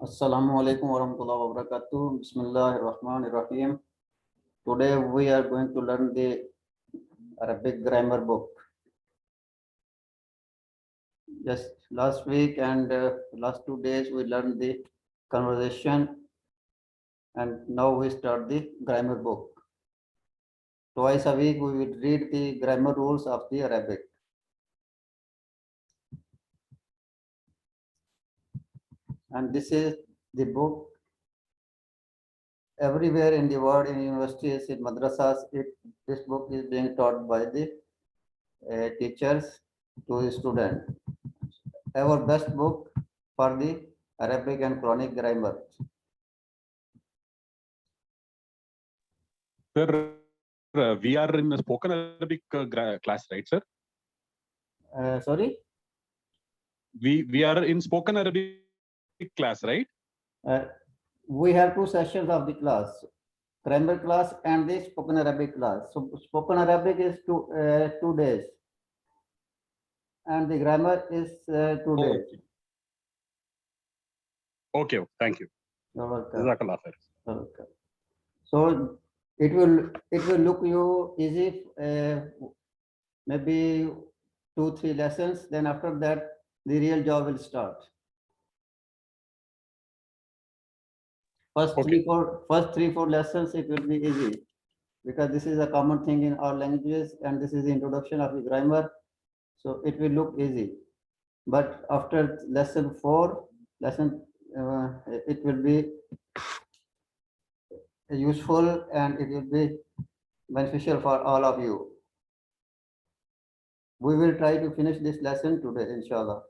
Assalamu alaikum warahmatullahi wabarakatuh. Bismillahirrahmanirrahim. Today we are going to learn the Arabic grammar book. Just last week and last 2 days we learned the conversation, and now we start the grammar book. Twice a week we will read the grammar rules of the Arabic. And this is the book. Everywhere in the world, in universities, in madrasas, this book is being taught by the teachers to the student. Our best book for the Arabic and Quranic grammar. Sir, we are in a spoken Arabic class, right, sir? Sorry? We are in spoken Arabic class, right? We have 2 sessions of the class, grammar class and the spoken Arabic class. So spoken Arabic is 2 days, and the grammar is 2 days. Okay, thank you. You're welcome. Jazakallah khair. You're welcome. So it will look you easy, maybe 2-3 lessons. Then after that, the real job will start. First Okay. 3-4 lessons, it will be easy, because this is a common thing in our languages, and this is the introduction of the grammar, so it will look easy. But after lesson 4, it will be useful and it will be beneficial for all of you. We will try to finish this lesson today, inshallah.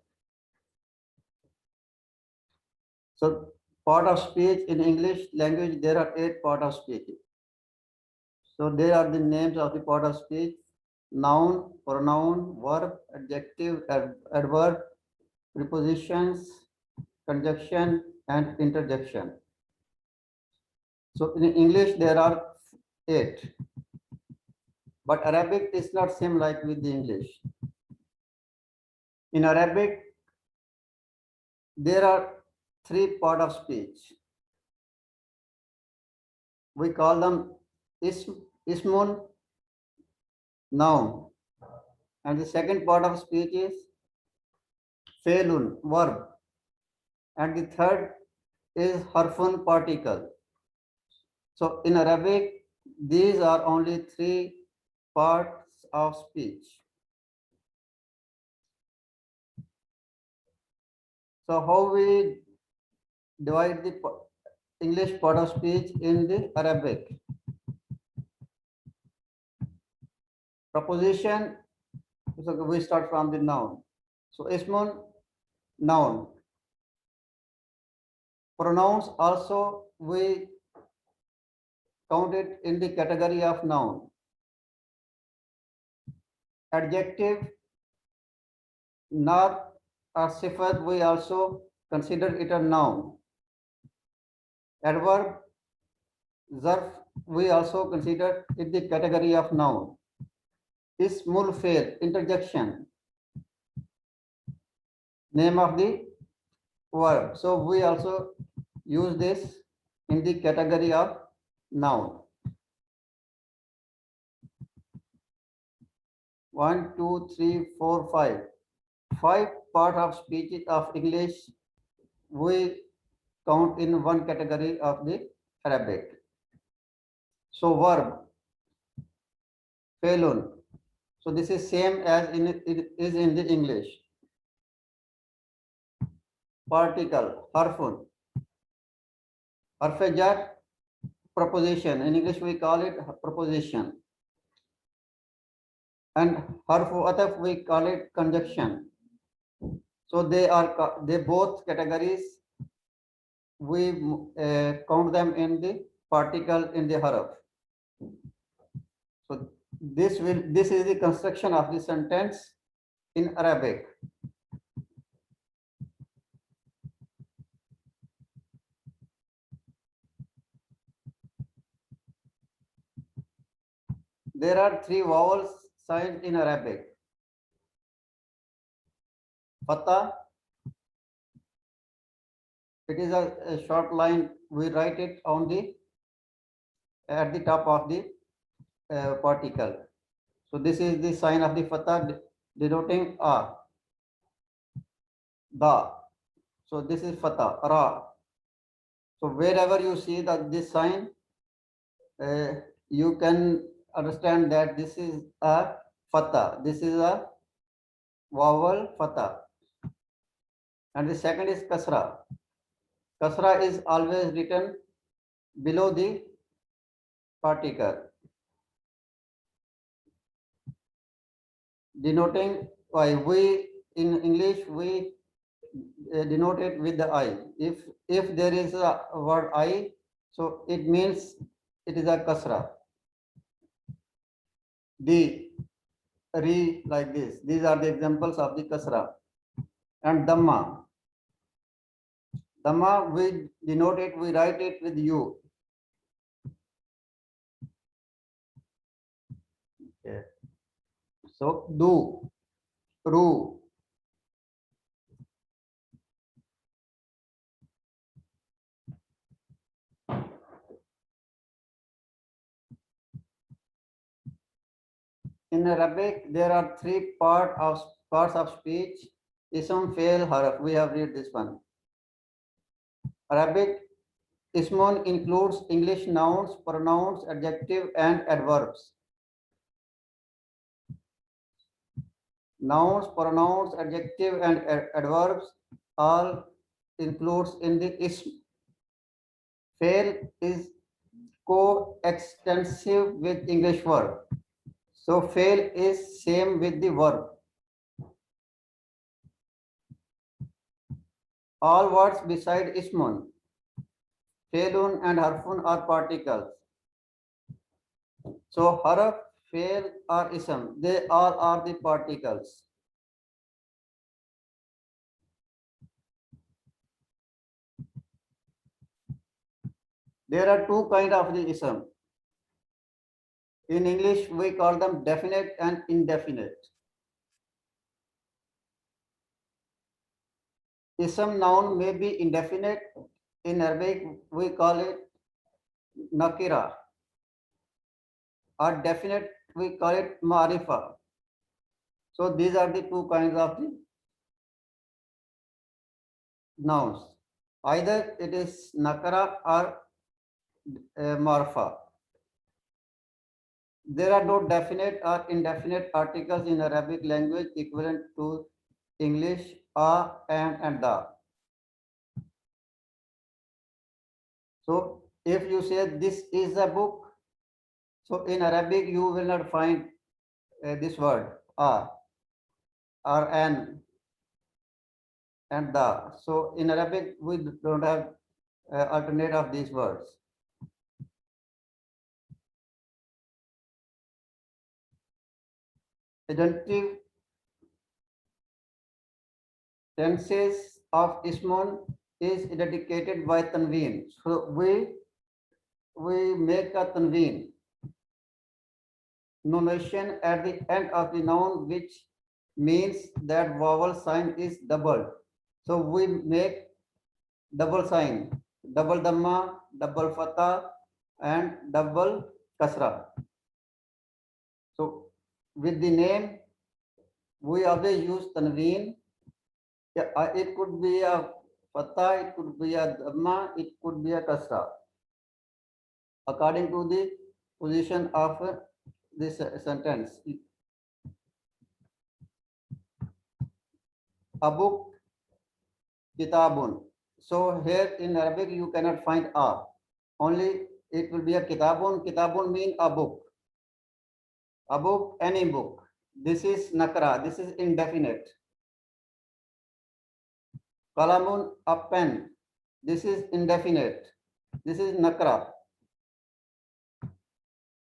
So part of speech in English language, there are 8 parts of speech. So there are the names of the part of speech: noun, pronoun, verb, adjective, adverb, prepositions, conjunction, and interjection. So in English there are 8, but Arabic is not same like with the English. In Arabic, there are 3 parts of speech. We call them ismun, noun, and the second part of speech is fe'lun, verb, and the third is harfun, particle. So in Arabic, these are only 3 parts of speech. So how we divide the English part of speech in the Arabic? Proposition, so we start from the noun. So ismun, noun. Pronouns also we count it in the category of noun. Adjective, not or sifat, we also consider it a noun. Adverb, zarf, we also consider it the category of noun. Ismul fa'il, interjection, name of the verb. So we also use this in the category of noun. 1, 2, 3, 4, 5. 5 part of speech of English we count in one category of the Arabic. So verb, felun. So this is same as it is in the English. Particle, harfun. Harf jar, proposition. In English we call it proposition. And harfu ataf we call it conjunction. So they both categories we count them in the particle in the harf. So this is the construction of the sentence in Arabic. There are 3 vowels signs in Arabic: fatha, It is a short line. We write it on the at the top of the particle. So this is the sign of the fatha denoting a, da. So this is fatha, ra. So wherever you see that this sign, you can understand that this is a fatha. This is a vowel fatha. And the second is kasra. Kasra is always written below the particle, denoting I. We in English we denote it with the I. If there is a word I, so it means it is a kasra. The, re, like this. These are the examples of the kasra. And dhamma. Dhamma, we denote it, we write it with U. Okay. So do, ru. In Arabic, there are three parts of speech. Ism, fail, harf. We have read this one. Arabic ismun includes English nouns, pronouns, adjective, and adverbs. Nouns, pronouns, adjective, and adverbs all includes in the ism. Fail is co-extensive with English verb. So fail is same with the verb. All words beside ismun, failun and harfun are particles. So harf, fail or ism, they all are the particles. There are two kinds of the ism. In English, we call them definite and indefinite. Ism noun may be indefinite. In Arabic, we call it nakira. Or definite, we call it marifa. So these are the two kinds of the nouns. Either it is nakara or marfa. There are no definite or indefinite articles in Arabic language equivalent to English a and the. So if you say this is a book, so in Arabic you will not find this word a or an and the. So in Arabic we don't have alternate of these words. Agentive tenses of ismun is dedicated by tanween. So we make a tanween notation at the end of the noun, which means that vowel sign is doubled. So we make double sign, double dhamma, double fatha, and double kasra. So with the name, we always use tanween. Yeah, it could be a fatha, it could be a dhamma, it could be a kasra, according to the position of this sentence. A book, kitabun. So here in Arabic you cannot find a. Only it will be a kitabun. Kitabun mean a book. A book, any book. This is nakra. This is indefinite. Kalamun, a pen. This is indefinite. This is nakra.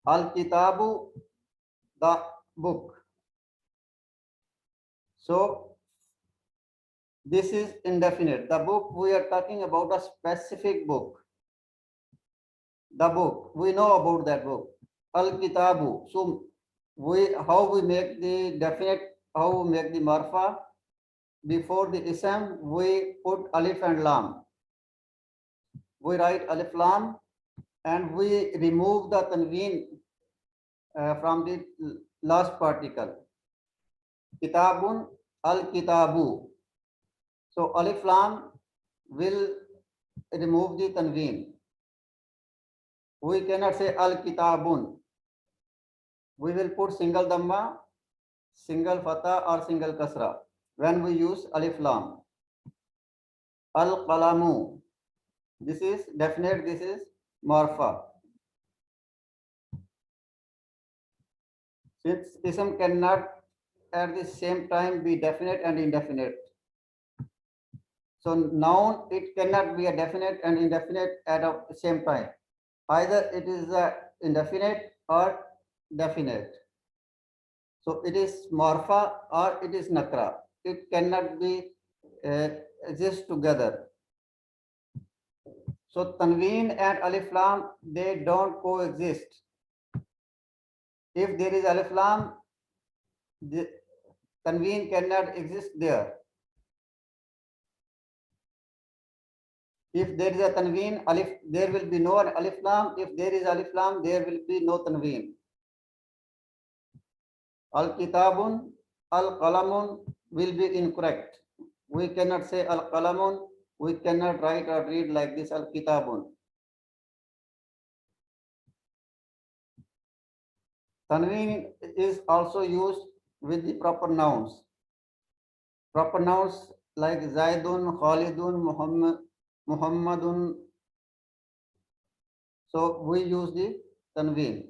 Al kitabu, the book. So this is indefinite. The book, we are talking about a specific book. The book, we know about that book. Al kitabu. So how we make the definite, how we make the marfa. Before the ism, we put alif and lam. we write alif lam and we remove the tanween from the last particle. Kitabun, al-kitabu. So alif lam will remove the tanween. We cannot say al-kitabun. We will put single dhamma, single fatha or single kasra when we use alif lam. Al-qalamu. This is definite, this is marfa. Since ism cannot at the same time be definite and indefinite. So noun, it cannot be a definite and indefinite at the same time. Either it is a indefinite or definite. So it is morpha or it is nakra. It cannot be exist together. So tanween and alif lam, they don't coexist. If there is alif lam, the tanween cannot exist there. If there is a tanween, alif, there will be no alif lam. If there is alif lam, there will be no tanween. Al-kitabun, al-qalamun will be incorrect. We cannot say al-qalamun. We cannot write or read like this, al-kitabun. Tanween is also used with the proper nouns. Proper nouns like Zaidun, Khalidun, Muhammadun. So we use the tanween.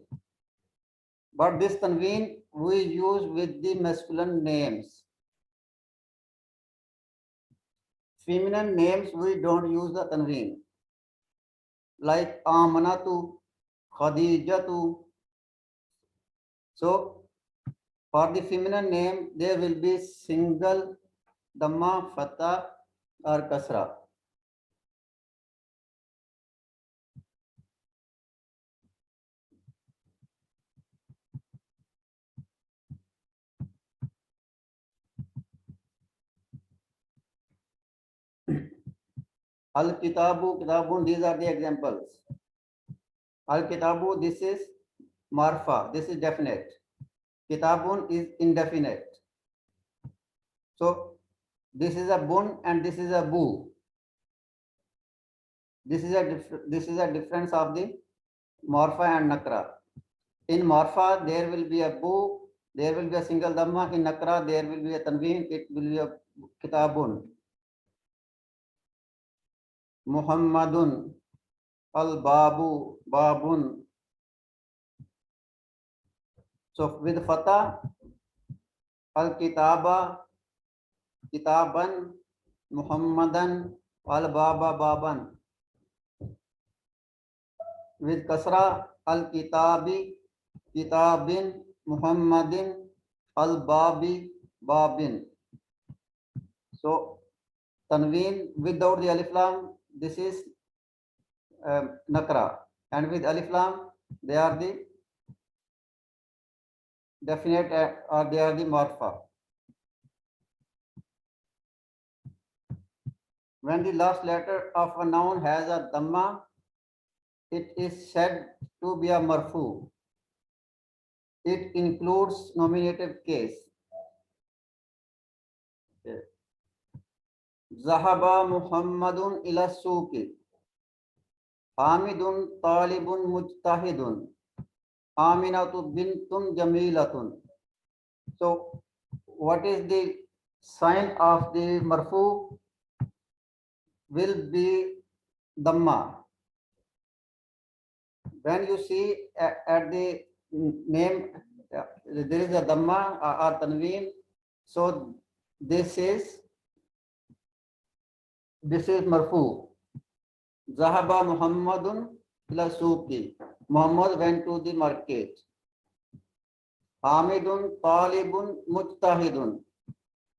But this tanween we use with the masculine names. Feminine names we don't use the tanween. Like Amanatu, Khadijatu. So for the feminine name, there will be single dhamma, fatha or kasra. Al-kitabu, kitabun, these are the examples. Al-kitabu, this is marfa, this is definite. Kitabun is indefinite. So this is a bun and this is a bu. This is a difference of the morpha and nakra. In morpha, there will be a bu, there will be a single dhamma. In nakra, there will be a tanween, it will be a kitabun. Muhammadun, al-babu, babun. So with fatha, al-kitaba, kitaban, Muhammadan, al-baba, baban. With kasra, al-kitabi, kitabin, Muhammadin, al-babi, babin. So tanween without the alif lam, this is nakra, and with alif lam, they are the definite or they are the morpha. When the last letter of a noun has a dhamma, it is said to be a marfu. It includes nominative case. Zahaba Muhammadun ila suqi. Hamidun talibun mujtahidun. Aminatu bintun jamilatun. So what is the sign of the marfu? Will be dhamma. When you see at the name, there is a dhamma or tanween. So this is marfu. Zahaba Muhammadun ila suqi. Muhammad went to the market. Hamidun talibun mujtahidun.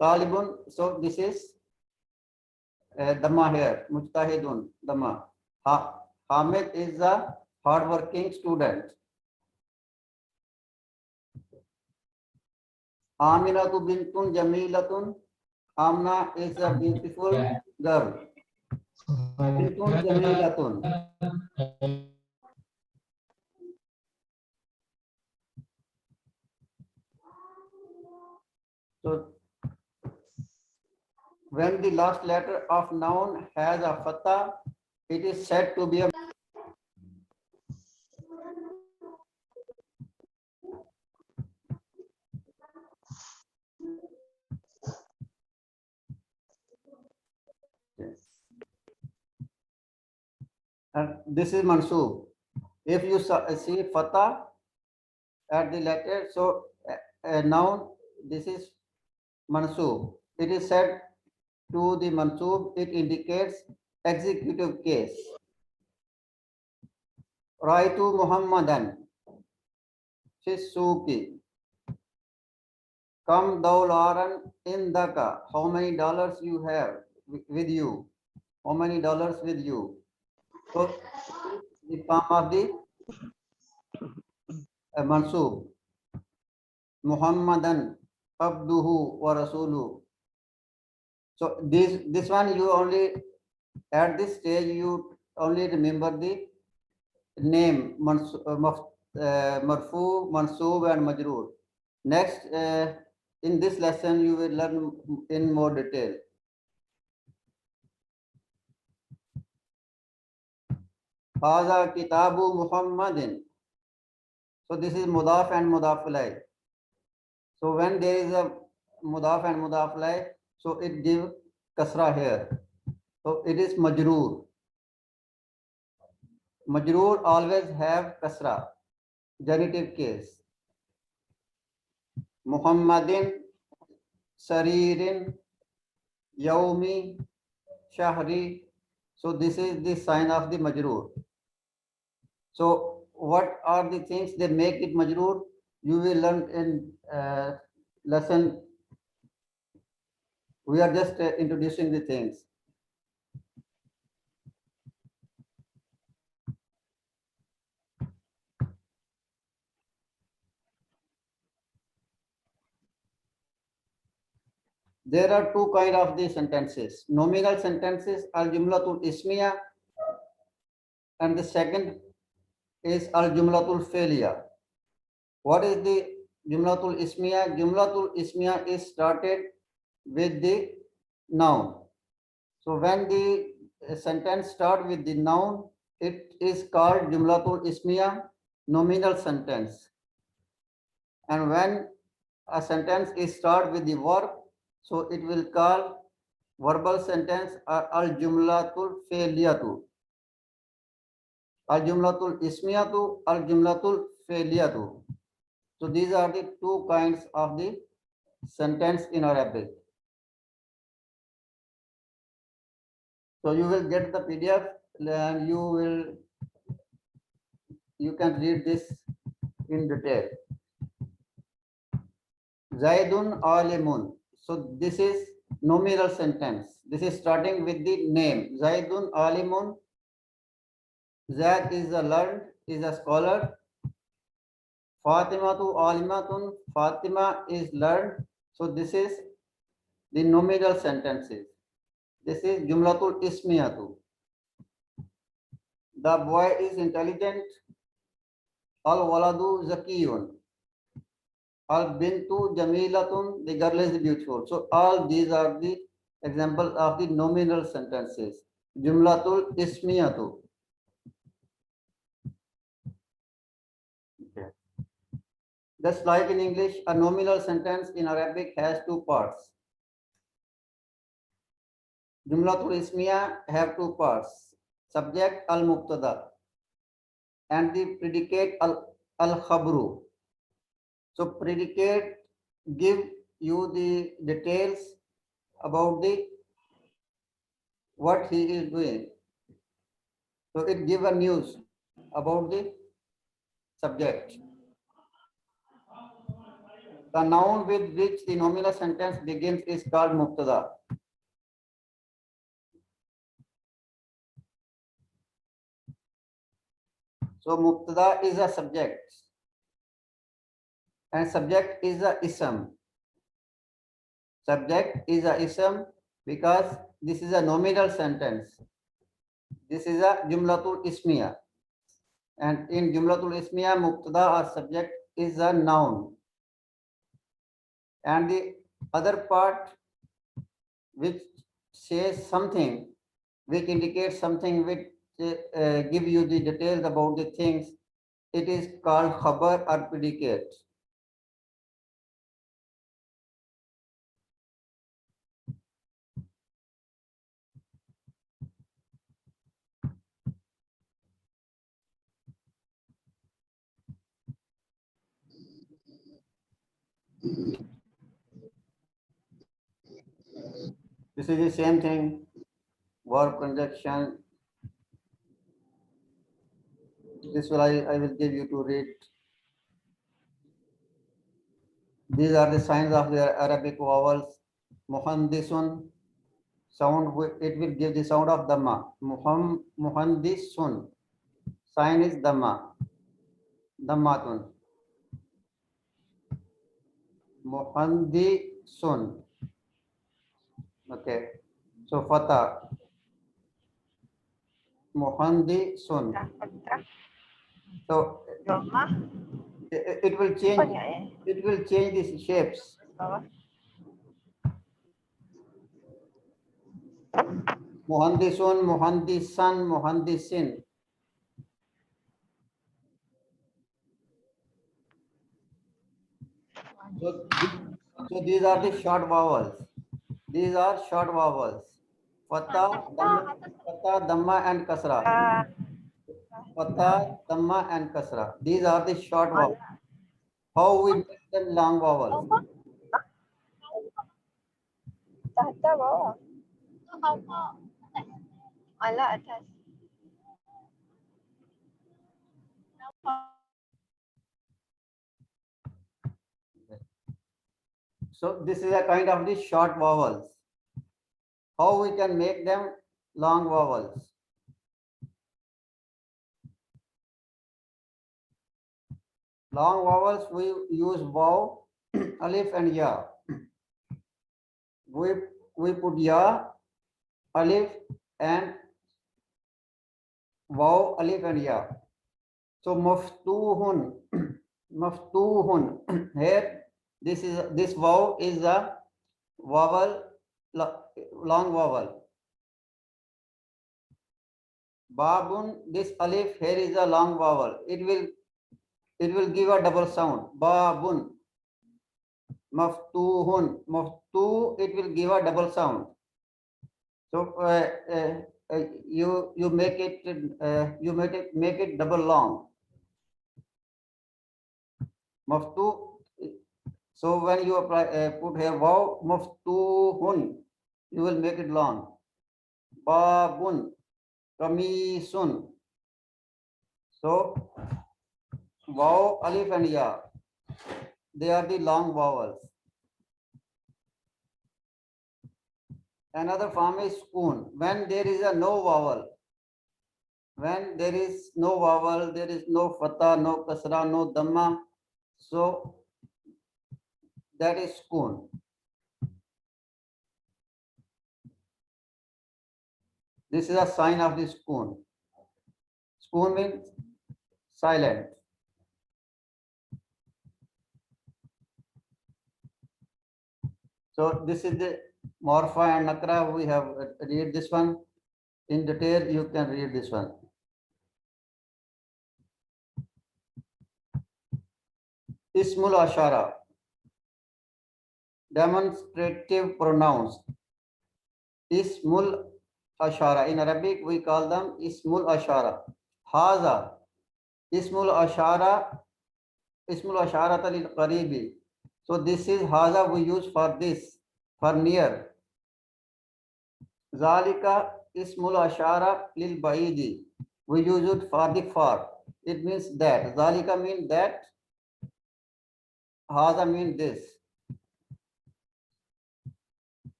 Talibun, so this is dhamma here. Mujtahidun, dhamma. Hamid is a hardworking student. Aminatu bintun jamilatun. Amna is a beautiful girl. Bintun jamilatun. So when the last letter of noun has a fatha, it is said to be a and this is mansub. If you see fatha at the letter, so a noun, this is mansub. It is said to the mansub, it indicates executive case. Raitu Muhammadan fi suqi. Kam dolaran indaka. How many dollars you have with you? How many dollars with you? So the form of the mansub. Muhammadan abduhu wa rasuluhu. So this one you only at this stage you only remember the name marfu, mansub and majroor. Next, in this lesson you will learn in more detail. Haza kitabu Muhammadin. So this is mudaf and mudaf ilayh. So when there is a mudaf and mudaf ilayh, so it gives kasra here. So it is majroor. Majroor always have kasra, genitive case. Muhammadin, Saririn, Yaumi, Shahri. So this is the sign of the majroor. So what are the things that make it majroor? You will learn in lesson. We are just introducing the things. There are two kind of the sentences. Nominal sentences, al-jumlatul ismiya, and the second is al-jumlatul fi'liya. What is the jumlatul ismiya? Jumlatul ismiya is started with the noun. So when the sentence start with the noun, it is called jumlatul ismiya, nominal sentence. And when a sentence is start with the verb, so it will call verbal sentence or al-jumlatul fi'liyatu. Al-jumlatul ismiyatu, al-jumlatul fi'liyatu. So these are the two kinds of the sentence in Arabic. So you will get the PDF and you can read this in detail. Zaidun alimun. So this is nominal sentence. This is starting with the name. Zaidun alimun. Zaid is a learned, is a scholar. Fatimatu alimatun. Fatima is learned. So this is the nominal sentences. This is jumlatul ismiyatu. The boy is intelligent. Al waladu zakiyun. Al bintu jamilatun. The girl is beautiful. So all these are the examples of the nominal sentences. Jumlatul ismiyatu. Okay. Just like in English, a nominal sentence in Arabic has two parts. Jumlatul ismiya have two parts. Subject al-mubtada and the predicate al-khabru. So predicate give you the details about the what he is doing. So it give a news about the subject. The noun with which the nominal sentence begins is called mubtada. So mubtada is a subject and subject is a ism. Subject is a ism because this is a nominal sentence This is a Jumlatul Ismiya. And in Jumlatul Ismiya, Mubtada or subject is a noun. And the other part which says something, which indicates something, which give you the details about the things, it is called khabar or predicate. This is the same thing, verb conjunction. This will I will give you to read. These are the signs of the Arabic vowels. Muhandisun, sound, it will give the sound of Dhamma. Muhandisun, sign is Dhamma. Dhammatun. Muhandisun. Okay. So Fatah. Muhandisun. So it will change. It will change these shapes. Muhandisun, Muhandisan, Muhandisin. So these are the short vowels. These are short vowels. Fatha, Dhamma, and Kasra. Fatha, Dhamma, and Kasra. These are the short vowels. How we make them long vowels? Tahta bawah. Ala atas. So this is a kind of the short vowels. How we can make them long vowels? Long vowels, we use vav, alif and ya. We put ya, alif and vav, alif and ya. So maftuhun, maftuhun. Here, this vav is a vowel, long vowel. Babun, this alif here is a long vowel. It will give a double sound. Babun. Maftuhun. Maftu, it will give a double sound. So you make it double long. Maftu. So when you apply put here wow maftuhun, you will make it long. Babun. Kamisun. So vav, alif and ya, they are the long vowels. Another form is spoon. When there is a no vowel, when there is no vowel, there is no fatha, no kasra, no dhamma, so that is spoon. This is a sign of the spoon. Spoon means silent. So this is the morpha and nakra. We have read this one in detail. You can read this one. Ismul ashara, demonstrative pronouns. Ismul ashara. In Arabic, we call them ismul ashara. Haza, ismul ashara, ismul ashara lil qaribi. So this is haza we use for this, for near. Zalika ismul ashara lil baidi. We use it for the far. It means that. Zalika means that. Haza means this.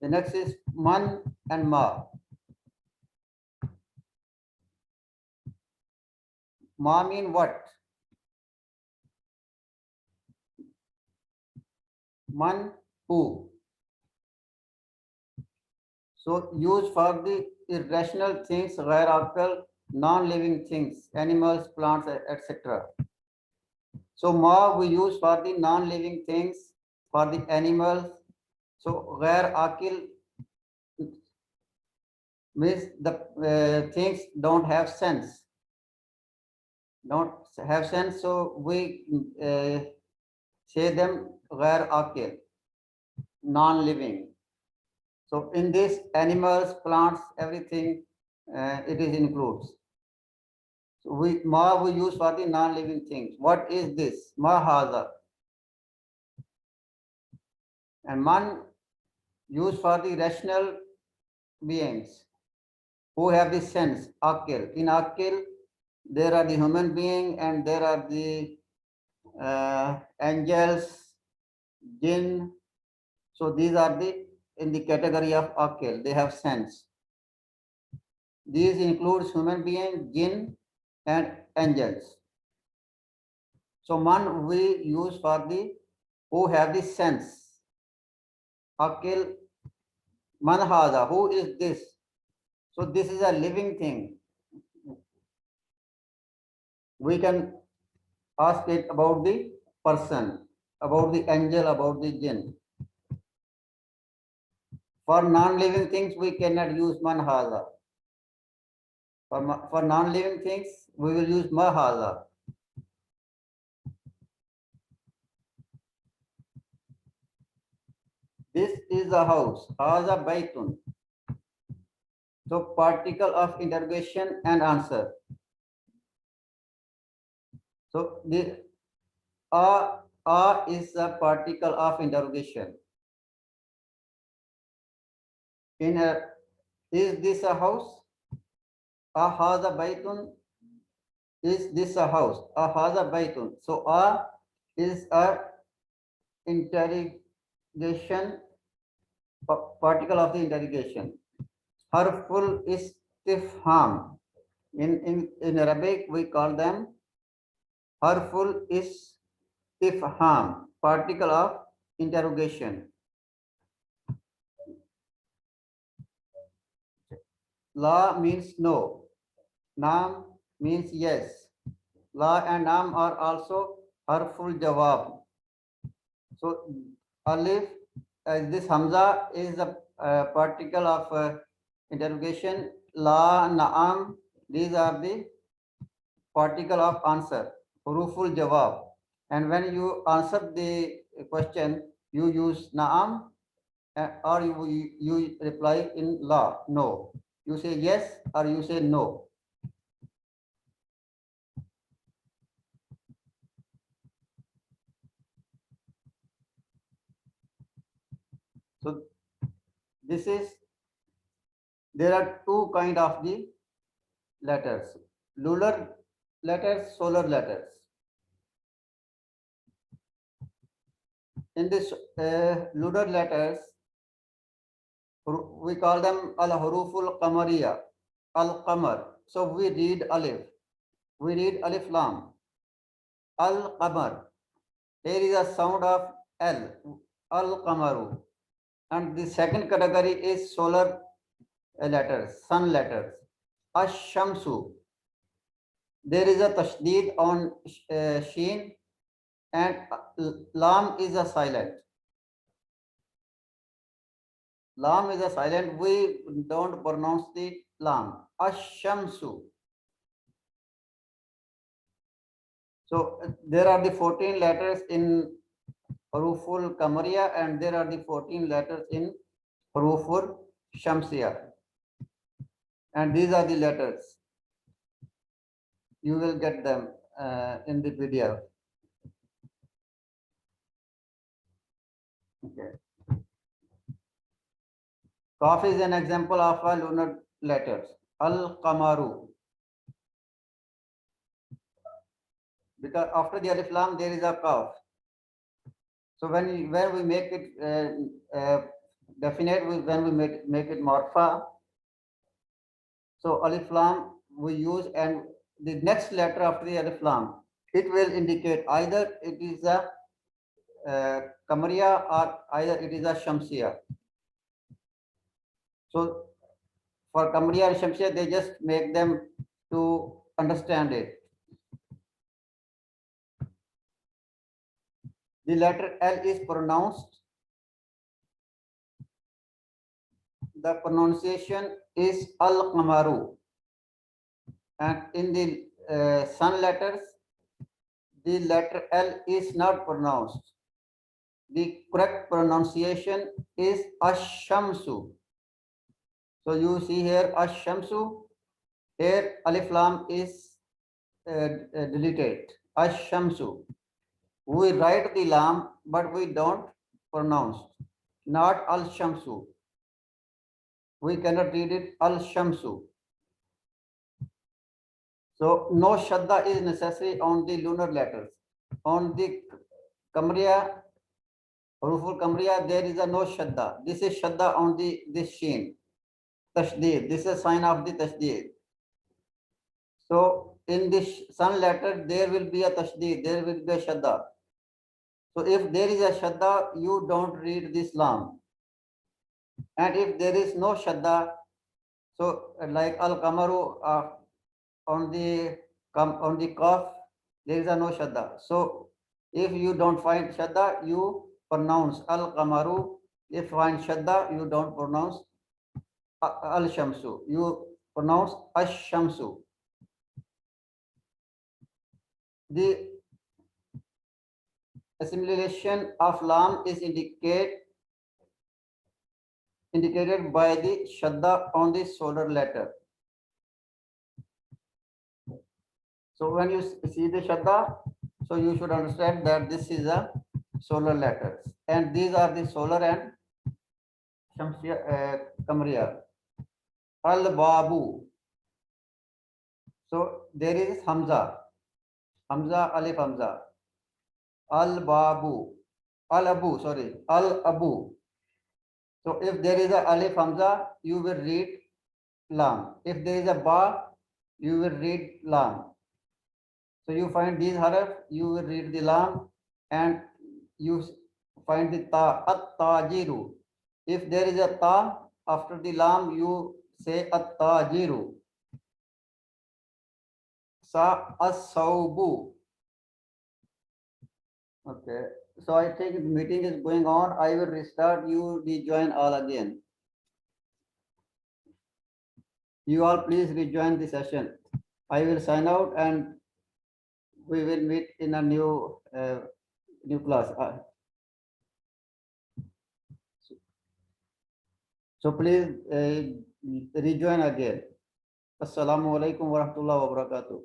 The next is man and ma. Ma mean what? Man who. So used for the irrational things, ghair aql, non-living things, animals, plants, etc. So ma we use for the non-living things, for the animals. So ghair aqil means the things don't have sense. Don't have sense, so we say them ghair aqil, non-living. So in this, animals, plants, everything, it is includes. So we use for the non-living things. What is this? Ma haza. And man used for the rational beings who have the sense, akil. In akil, there are the human being and there are the angels, jinn. So these are the in the category of akil. They have sense. These includes human being, jinn, and angels. So man we use for the who have the sense. Akil, man haza. Who is this? So this is a living thing. We can ask it about the person, about the angel, about the jinn. For non-living things, we cannot use man haza. For non-living things, we will use ma haza. This is a house. Haza baitun. So particle of interrogation and answer. So the a is a particle of interrogation. In a, is this a house? A haza baitun. Is this a house? A haza baitun. So a is a interrogation, particle of the interrogation. Harful istifham. In Arabic, we call them harful istifham, particle of interrogation. La means no. Naam means yes. La and naam are also harful jawab. So alif, this hamza is a particle of interrogation. La, naam, these are the particle of answer, huruful jawab. And when you answer the question, you use naam or you reply in la, no. You say yes or you say no. So this is, there are two kind of the letters, lunar letters, solar letters. In this lunar letters, we call them al-huruful qamariya, al-qamar. So we read alif, we read alif lam, al-qamar. There is a sound of L, al-qamaru. And the second category is solar letters, sun letters, ash-shamsu. There is a tashdid on sheen and lam is a silent. Lam is a silent. We don't pronounce the lam. Ash-shamsu. So there are the 14 letters in Huruful Qamariya and there are the 14 letters in Huruful Shamsiya. And these are the letters. You will get them in the PDF. Okay. Qaf is an example of a lunar letters. Al-Qamaru. Because after the alif lam there is a qaf. So when we make it definite, when we make it morpha, so alif lam we use, and the next letter after the alif lam, it will indicate either it is a Qamariya or either it is a Shamsiya. So for Qamariya and Shamsiya, they just make them to understand it. The letter L is pronounced. The pronunciation is Al-Qamaru. And in the sun letters, the letter L is not pronounced. The correct pronunciation is Ash-Shamsu. So you see here Ash-Shamsu. Here Alif Lam is deleted. Ash-Shamsu. We write the Lam, but we don't pronounce. Not Al-Shamsu. We cannot read it Al-Shamsu. So no Shadda is necessary on the lunar letters. On the Qamariya, Huruful Qamariya, there is a no Shadda. This is Shadda on this sheen. Tashdeed. This is a sign of the Tashdeed. So in this sun letter, there will be a Tashdeed. There will be a Shadda. So if there is a Shadda, you don't read this Lam. And if there is no Shadda, so like Al-Qamaru on the Qaf, there is a no Shadda. So if you don't find Shadda, you pronounce Al-Qamaru. If you find Shadda, you don't pronounce Al-Shamsu. You pronounce Ash-Shamsu. The assimilation of Lam is indicated by the Shadda on the solar letter. So when you see the Shadda, so you should understand that this is a solar letters. And these are the solar and Shamsiya, Qamariya. Al-Babu. So there is Hamza. Hamza, Alif Hamza. Al-Babu. Al-Abu, sorry. Al-Abu. So if there is a Alif Hamza, you will read Lam. If there is a Ba, you will read Lam. So you find these haraf, you will read the Lam, and you find the Ta, At-Tajiru. If there is a Ta after the Lam, you say At-Tajiru. Sa, As-Saubu. Okay. So I think the meeting is going on. I will restart. You rejoin all again. You all please rejoin the session. I will sign out and we will meet in a new class. So please rejoin again. Assalamu alaikum wa rahmatullahi wa barakatuh.